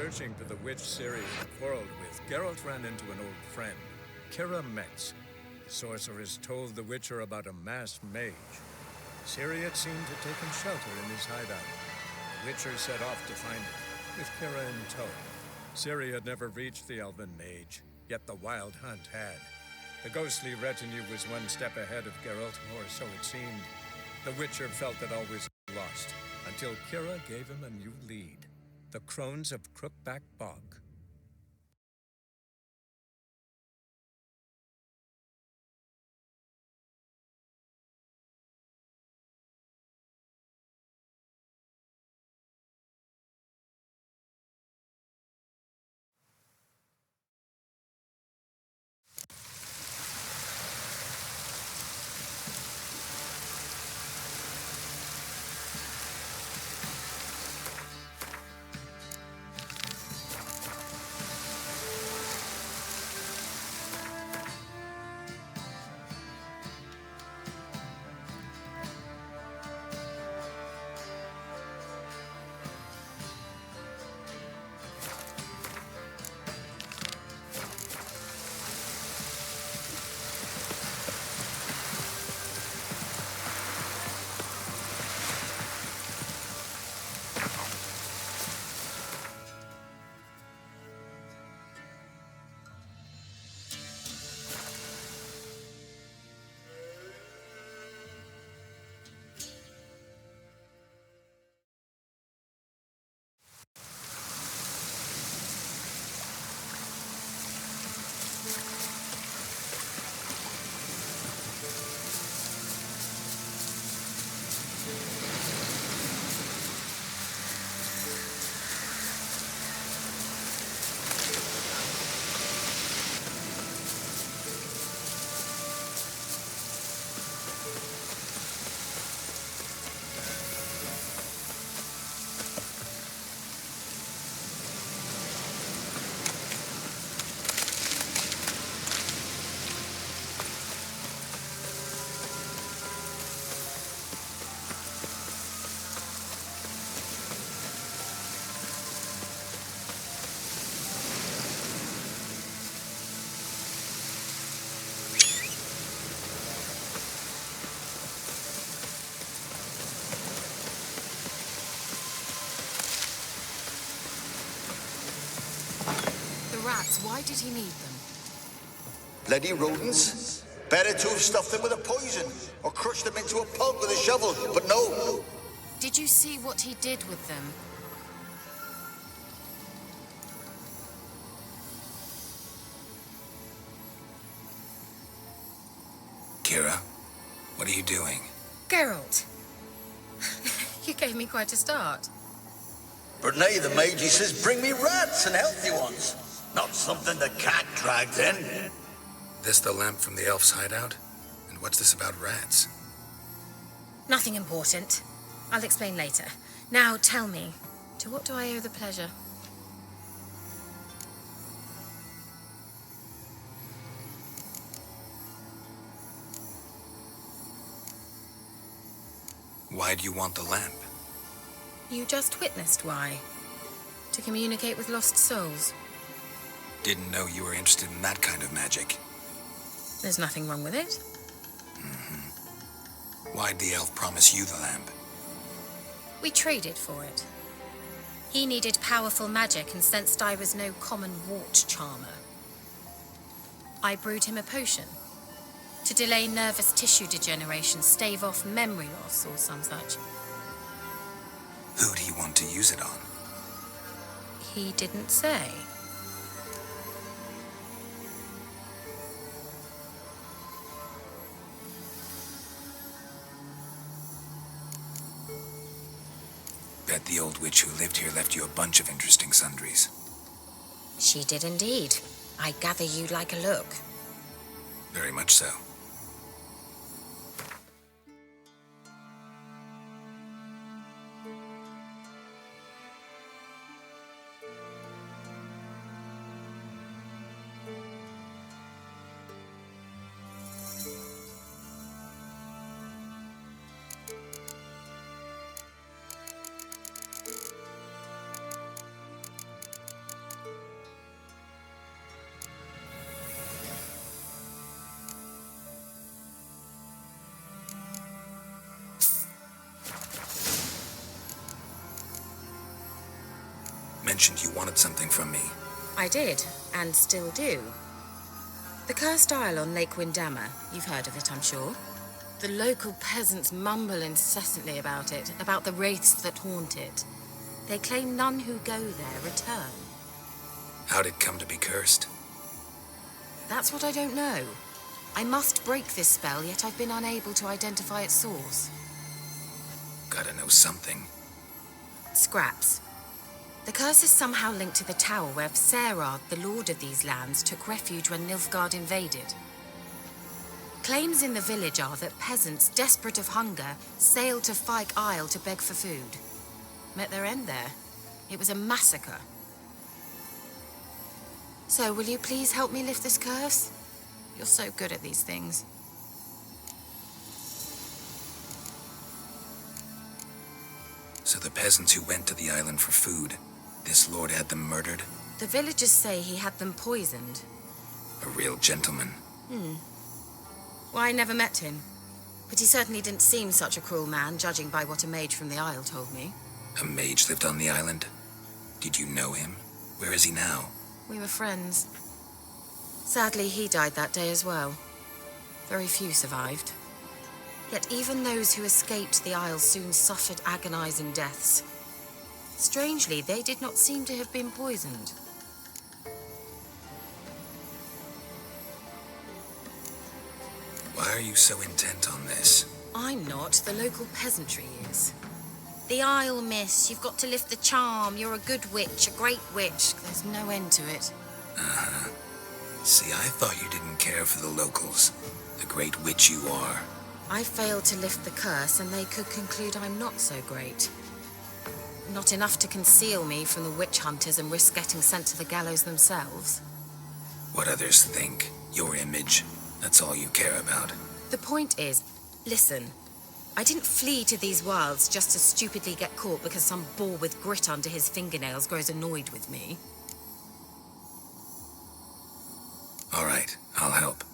searching for the witch Ciri had quarreled with, Geralt ran into an old friend, Kira Metz. The sorceress told the Witcher about a masked mage. Ciri had seemed to take him shelter in his hideout. The Witcher set off to find him, with Kira in tow. Ciri had never reached the elven mage, yet the wild hunt had. The ghostly retinue was one step ahead of Geralt, or so it seemed. The Witcher felt that all was lost, until Kira gave him a new lead. The Crones of Crookback Bog. Why did he need them? Bloody rodents. Better to have stuffed them with a poison, or crushed them into a pulp with a shovel, but no. Did you see what he did with them? Kira, what are you doing? Geralt! You gave me quite a start. But nay, the mage, he says, bring me rats and healthy ones. Not something the cat dragged in. This the lamp from the elf's hideout? And what's this about rats? Nothing important. I'll explain later. Now tell me, to what do I owe the pleasure? Why do you want the lamp? You just witnessed why. To communicate with lost souls. Didn't know you were interested in that kind of magic. There's nothing wrong with it. Why'd the elf promise you the lamp? We traded for it. He needed powerful magic and sensed I was no common wart charmer. I brewed him a potion to delay nervous tissue degeneration, stave off memory loss or some such. Who'd he want to use it on? He didn't say. Bet the old witch who lived here left you a bunch of interesting sundries. She did indeed. I gather you'd like a look. Very much so. mentioned you wanted something from me. I did, and still do. The Cursed Isle on Lake Windammer, you've heard of it, I'm sure. The local peasants mumble incessantly about it, about the wraiths that haunt it. They claim none who go there return. How'd it come to be cursed? That's what I don't know. I must break this spell, yet I've been unable to identify its source. Gotta know something. Scraps. The curse is somehow linked to the tower where Serad, the lord of these lands, took refuge when Nilfgaard invaded. Claims in the village are that peasants, desperate of hunger, sailed to Fyke Isle to beg for food. Met their end there. It was a massacre. So, will you please help me lift this curse? You're so good at these things. So the peasants who went to the island for food, this lord had them murdered? The villagers say he had them poisoned. A real gentleman. Well, I never met him. But he certainly didn't seem such a cruel man, judging by what a mage from the Isle told me. A mage lived on the island? Did you know him? Where is he now? We were friends. Sadly, he died that day as well. Very few survived. Yet even those who escaped the Isle soon suffered agonizing deaths. Strangely, they did not seem to have been poisoned. Why are you so intent on this? I'm not. The local peasantry is. The Isle, miss. You've got to lift the charm. You're a good witch, a great witch. There's no end to it. Uh-huh. See, I thought you didn't care for the locals. The great witch you are. I failed to lift the curse, and they could conclude I'm not so great. Not enough to conceal me from the witch hunters and risk getting sent to the gallows themselves. What others think, your image, that's all you care about. The point is, listen, I didn't flee to these wilds just to stupidly get caught because some boar with grit under his fingernails grows annoyed with me. All right, I'll help.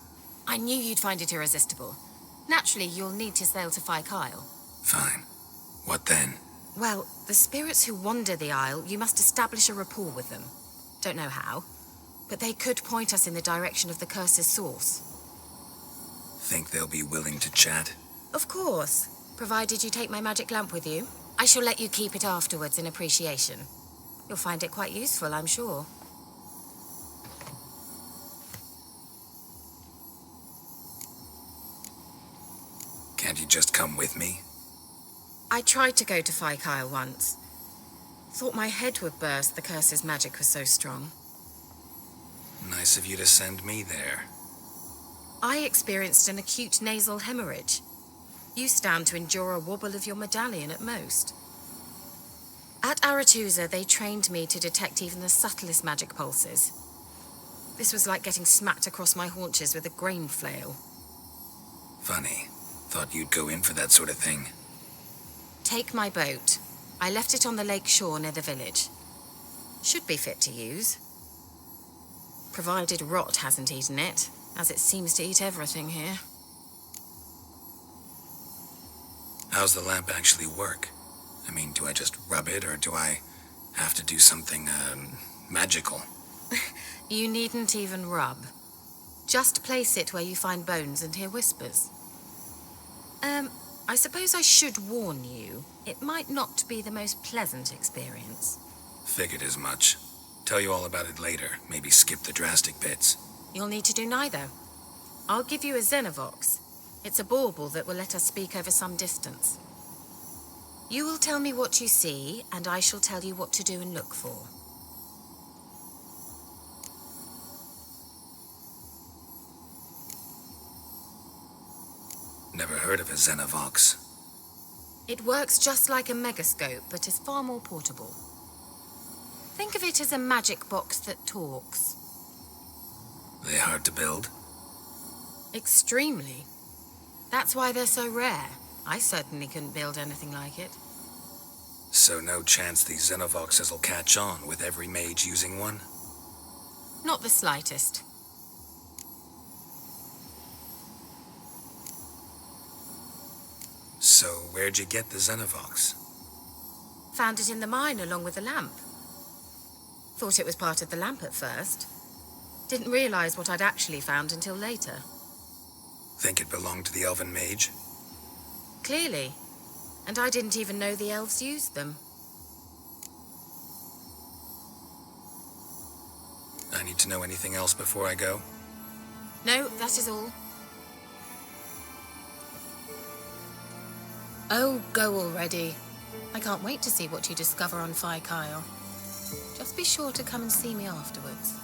I knew you'd find it irresistible. Naturally, you'll need to sail to Fyke Isle. Fine. What then? Well, the spirits who wander the Isle, you must establish a rapport with them. Don't know how, but they could point us in the direction of the curse's source. Think they'll be willing to chat? Of course, provided you take my magic lamp with you. I shall let you keep it afterwards in appreciation. You'll find it quite useful, I'm sure. Can't you just come with me? I tried to go to Fyke Isle once. Thought my head would burst, the curse's magic was so strong. Nice of you to send me there. I experienced an acute nasal hemorrhage. You stand to endure a wobble of your medallion at most. At Aretusa, they trained me to detect even the subtlest magic pulses. This was like getting smacked across my haunches with a grain flail. Funny. Thought you'd go in for that sort of thing. Take my boat. I left it on the lake shore near the village. Should be fit to use. Provided rot hasn't eaten it, as it seems to eat everything here. How's the lamp actually work? I mean, do I just rub it, or do I have to do something, magical? You needn't even rub. Just place it where you find bones and hear whispers. I suppose I should warn you, it might not be the most pleasant experience. Figured as much. Tell you all about it later, maybe skip the drastic bits. You'll need to do neither. I'll give you a Xenovox. It's a bauble that will let us speak over some distance. You will tell me what you see, and I shall tell you what to do and look for. Never heard of a Xenovox. It works just like a megascope, but is far more portable. Think of it as a magic box that talks. They hard to build? Extremely. That's why they're so rare. I certainly couldn't build anything like it. So no chance these Xenovoxes will catch on with every mage using one? Not the slightest. So where'd you get the Xenovox? Found it in the mine along with the lamp. Thought it was part of the lamp at first. Didn't realize what I'd actually found until later. Think it belonged to the elven mage? Clearly. And I didn't even know the elves used them. I need to know anything else before I go? No, that is all. Oh, go already. I can't wait to see what you discover on Phi Kyle. Just be sure to come and see me afterwards.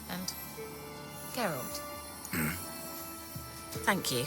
And Geralt. Thank you.